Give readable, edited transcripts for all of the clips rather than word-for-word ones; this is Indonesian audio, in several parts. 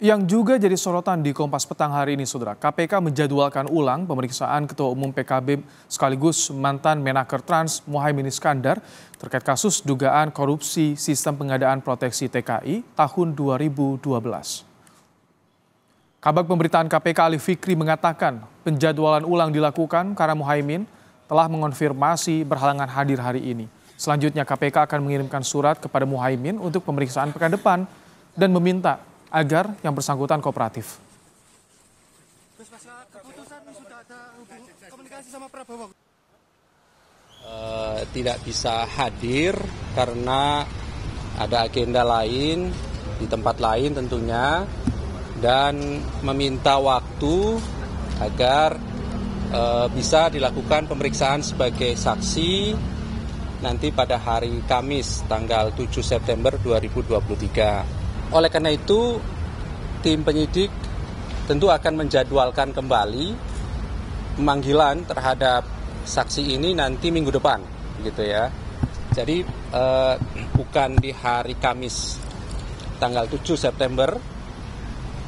Yang juga jadi sorotan di Kompas Petang hari ini, Saudara. KPK menjadwalkan ulang pemeriksaan Ketua Umum PKB sekaligus mantan Menaker Trans Muhaimin Iskandar terkait kasus dugaan korupsi sistem pengadaan proteksi TKI tahun 2012. Kabag Pemberitaan KPK Ali Fikri mengatakan penjadwalan ulang dilakukan karena Muhaimin telah mengonfirmasi berhalangan hadir hari ini. Selanjutnya KPK akan mengirimkan surat kepada Muhaimin untuk pemeriksaan pekan depan dan meminta agar yang bersangkutan kooperatif. Tidak bisa hadir karena ada agenda lain di tempat lain tentunya, dan meminta waktu agar bisa dilakukan pemeriksaan sebagai saksi nanti pada hari Kamis tanggal 7 September 2023. Oleh karena itu, tim penyidik tentu akan menjadwalkan kembali pemanggilan terhadap saksi ini nanti minggu depan, gitu ya. Jadi bukan di hari Kamis tanggal 7 September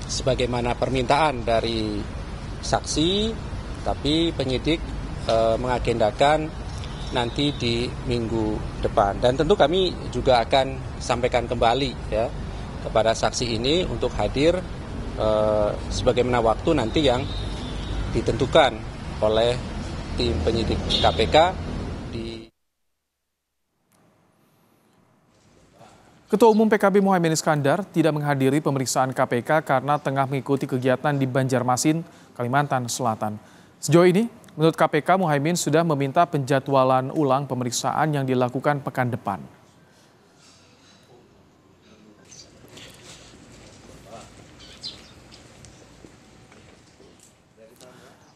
sebagaimana permintaan dari saksi, tapi penyidik mengagendakan nanti di minggu depan. Dan tentu kami juga akan sampaikan kembali ya kepada saksi ini untuk hadir sebagaimana waktu nanti yang ditentukan oleh tim penyidik KPK. Ketua Umum PKB Muhaimin Iskandar tidak menghadiri pemeriksaan KPK karena tengah mengikuti kegiatan di Banjarmasin, Kalimantan Selatan. Sejauh ini, menurut KPK, Muhaimin sudah meminta penjadwalan ulang pemeriksaan yang dilakukan pekan depan.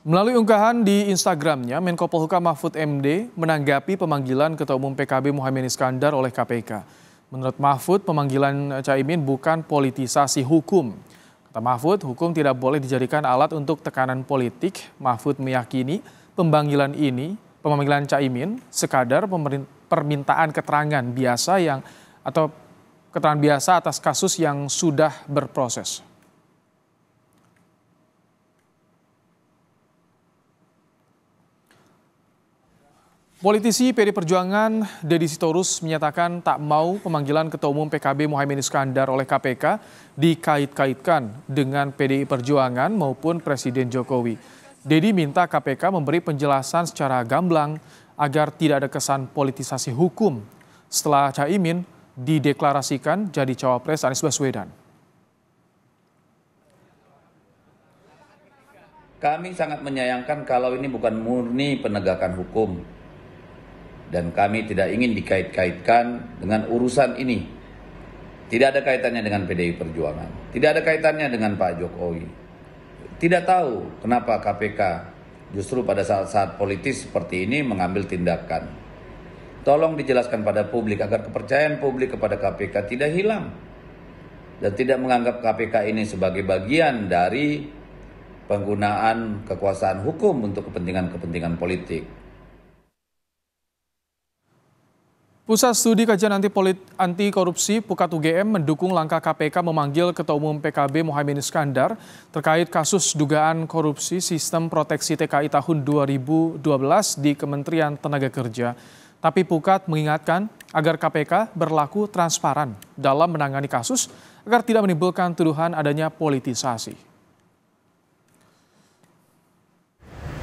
Melalui unggahan di Instagramnya, Menko Polhukam Mahfud MD menanggapi pemanggilan Ketua Umum PKB Muhaimin Iskandar oleh KPK. Menurut Mahfud, pemanggilan Caimin bukan politisasi hukum. Kata Mahfud, hukum tidak boleh dijadikan alat untuk tekanan politik. Mahfud meyakini pemanggilan Caimin sekadar permintaan keterangan biasa keterangan biasa atas kasus yang sudah berproses. Politisi PD Perjuangan Deddy Sitorus menyatakan tak mau pemanggilan Ketua Umum PKB Muhaimin Iskandar oleh KPK dikait-kaitkan dengan PDI Perjuangan maupun Presiden Jokowi. Deddy minta KPK memberi penjelasan secara gamblang agar tidak ada kesan politisasi hukum setelah Caimin dideklarasikan jadi cawapres Anies Baswedan. Kami sangat menyayangkan kalau ini bukan murni penegakan hukum. Dan kami tidak ingin dikait-kaitkan dengan urusan ini. Tidak ada kaitannya dengan PDI Perjuangan. Tidak ada kaitannya dengan Pak Jokowi. Tidak tahu kenapa KPK justru pada saat-saat politis seperti ini mengambil tindakan. Tolong dijelaskan pada publik agar kepercayaan publik kepada KPK tidak hilang. Dan tidak menganggap KPK ini sebagai bagian dari penggunaan kekuasaan hukum untuk kepentingan-kepentingan politik. Pusat Studi Kajian Anti Korupsi Pukat UGM mendukung langkah KPK memanggil Ketua Umum PKB Muhaimin Iskandar terkait kasus dugaan korupsi sistem proteksi TKI tahun 2012 di Kementerian Tenaga Kerja. Tapi Pukat mengingatkan agar KPK berlaku transparan dalam menangani kasus agar tidak menimbulkan tuduhan adanya politisasi.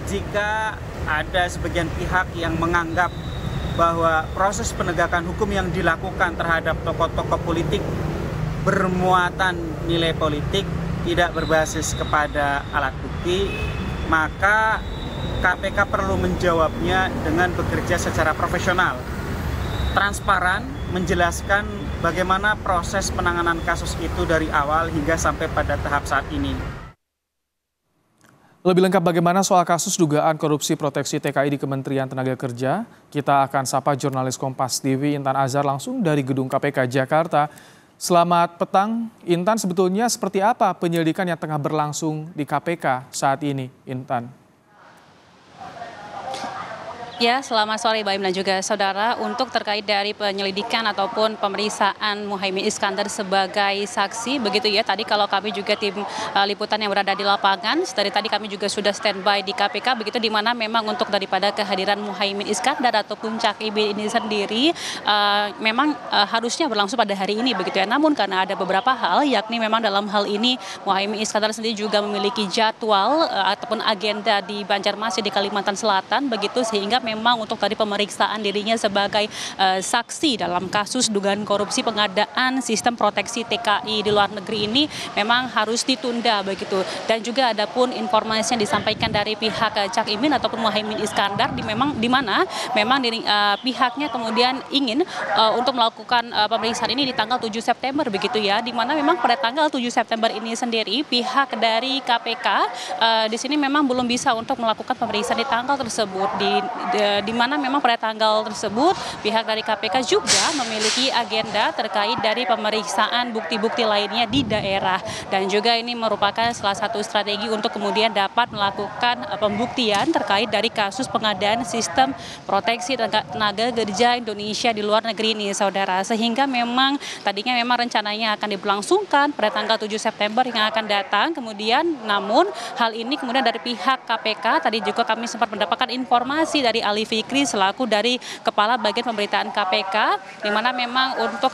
Jika ada sebagian pihak yang menganggap bahwa proses penegakan hukum yang dilakukan terhadap tokoh-tokoh politik bermuatan nilai politik, tidak berbasis kepada alat bukti, maka KPK perlu menjawabnya dengan bekerja secara profesional, transparan, menjelaskan bagaimana proses penanganan kasus itu dari awal hingga sampai pada tahap saat ini. Lebih lengkap bagaimana soal kasus dugaan korupsi proteksi TKI di Kementerian Tenaga Kerja, kita akan sapa jurnalis Kompas TV Intan Azhar langsung dari Gedung KPK Jakarta. Selamat petang, Intan, sebetulnya seperti apa penyelidikan yang tengah berlangsung di KPK saat ini, Intan? Ya, selamat sore Baim dan juga saudara. Untuk terkait dari penyelidikan ataupun pemeriksaan Muhaimin Iskandar sebagai saksi, begitu ya. Tadi kalau kami juga tim liputan yang berada di lapangan, dari tadi kami juga sudah standby di KPK, begitu di mana memang untuk daripada kehadiran Muhaimin Iskandar ataupun Cak Imin ini sendiri memang harusnya berlangsung pada hari ini, begitu ya. Namun karena ada beberapa hal, yakni memang dalam hal ini Muhaimin Iskandar sendiri juga memiliki jadwal ataupun agenda di Banjarmasin di Kalimantan Selatan, begitu sehingga memang untuk tadi pemeriksaan dirinya sebagai saksi dalam kasus dugaan korupsi pengadaan sistem proteksi TKI di luar negeri ini memang harus ditunda begitu. Dan juga ada pun informasi yang disampaikan dari pihak Cak Imin ataupun Muhaimin Iskandar di mana memang pihaknya kemudian ingin untuk melakukan pemeriksaan ini di tanggal 7 September begitu ya. Di mana memang pada tanggal 7 September ini sendiri pihak dari KPK di sini memang belum bisa untuk melakukan pemeriksaan di tanggal tersebut. Di mana memang pada tanggal tersebut pihak dari KPK juga memiliki agenda terkait dari pemeriksaan bukti-bukti lainnya di daerah, dan juga ini merupakan salah satu strategi untuk kemudian dapat melakukan pembuktian terkait dari kasus pengadaan sistem proteksi tenaga kerja Indonesia di luar negeri ini, saudara. Sehingga memang tadinya memang rencananya akan diberlangsungkan pada tanggal 7 September yang akan datang, kemudian namun hal ini kemudian dari pihak KPK tadi juga kami sempat mendapatkan informasi dari Ali Fikri selaku dari Kepala Bagian Pemberitaan KPK, di mana memang untuk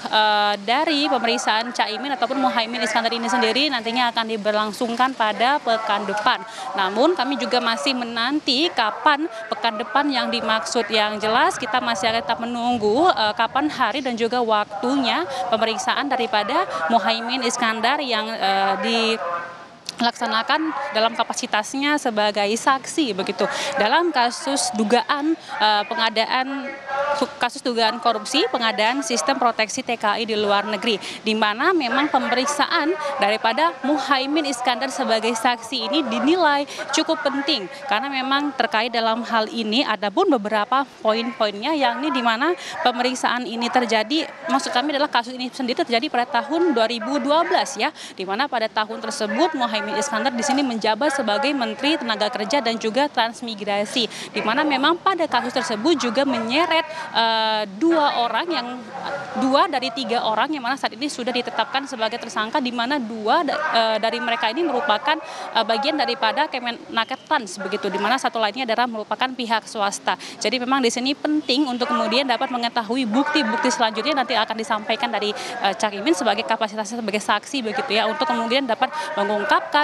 dari pemeriksaan Caimin ataupun Muhaimin Iskandar ini sendiri nantinya akan diberlangsungkan pada pekan depan. Namun kami juga masih menanti kapan pekan depan yang dimaksud. Yang jelas kita masih akan tetap menunggu kapan hari dan juga waktunya pemeriksaan daripada Muhaimin Iskandar yang dilaksanakan dalam kapasitasnya sebagai saksi begitu dalam kasus dugaan kasus dugaan korupsi pengadaan sistem proteksi TKI di luar negeri, di mana memang pemeriksaan daripada Muhaimin Iskandar sebagai saksi ini dinilai cukup penting karena memang terkait dalam hal ini ada pun beberapa poin-poinnya, yakni di mana pemeriksaan ini terjadi, maksud kami adalah kasus ini sendiri terjadi pada tahun 2012 ya, di mana pada tahun tersebut Muhaimin Iskandar di sini menjabat sebagai Menteri Tenaga Kerja dan juga Transmigrasi, di mana memang pada kasus tersebut juga menyeret dua dari tiga orang yang mana saat ini sudah ditetapkan sebagai tersangka, di mana dua dari mereka ini merupakan bagian daripada Kemenaker-Trans begitu, di mana satu lainnya adalah merupakan pihak swasta. Jadi memang di sini penting untuk kemudian dapat mengetahui bukti-bukti selanjutnya nanti akan disampaikan dari Cak Imin sebagai kapasitasnya sebagai saksi begitu ya, untuk kemudian dapat mengungkapkan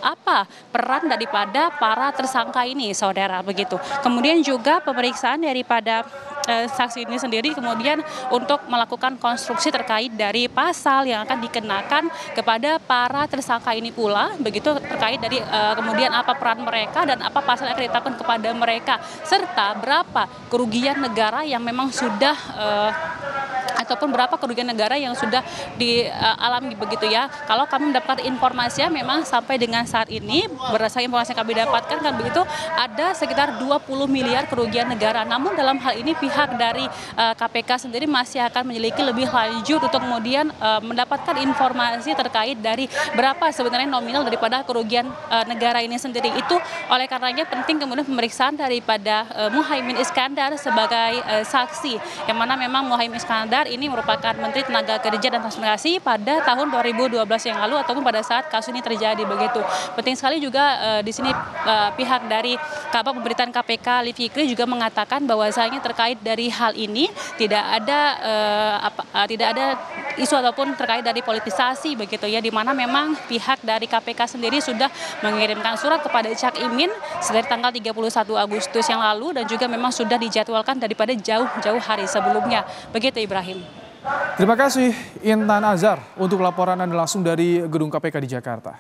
apa peran daripada para tersangka ini, saudara begitu. Kemudian juga pemeriksaan daripada saksi ini sendiri kemudian untuk melakukan konstruksi terkait dari pasal yang akan dikenakan kepada para tersangka ini pula begitu, terkait dari kemudian apa peran mereka dan apa pasal yang akan ditetapkan kepada mereka, serta berapa kerugian negara yang memang sudah ataupun berapa kerugian negara yang sudah dialami begitu ya. Kalau kami mendapatkan informasinya memang sampai dengan saat ini berdasarkan informasi yang kami dapatkan kan begitu ada sekitar 20 miliar kerugian negara. Namun dalam hal ini pihak dari KPK sendiri masih akan menyelidiki lebih lanjut untuk kemudian mendapatkan informasi terkait dari berapa sebenarnya nominal daripada kerugian negara ini sendiri. Itu oleh karenanya penting kemudian pemeriksaan daripada Muhaimin Iskandar sebagai saksi, yang mana memang Muhaimin Iskandar ini merupakan Menteri Tenaga Kerja dan Transmigrasi pada tahun 2012 yang lalu ataupun pada saat kasus ini terjadi begitu. Penting sekali juga di sini pihak dari Kabak Pemberitaan KPK Ali Fikri juga mengatakan bahwasanya terkait dari hal ini tidak ada isu ataupun terkait dari politisasi begitu ya, di mana memang pihak dari KPK sendiri sudah mengirimkan surat kepada Cak Imin dari tanggal 31 Agustus yang lalu dan juga memang sudah dijadwalkan daripada jauh-jauh hari sebelumnya. Begitu Ibrahim. Terima kasih Intan Azhar untuk laporan Anda langsung dari Gedung KPK di Jakarta.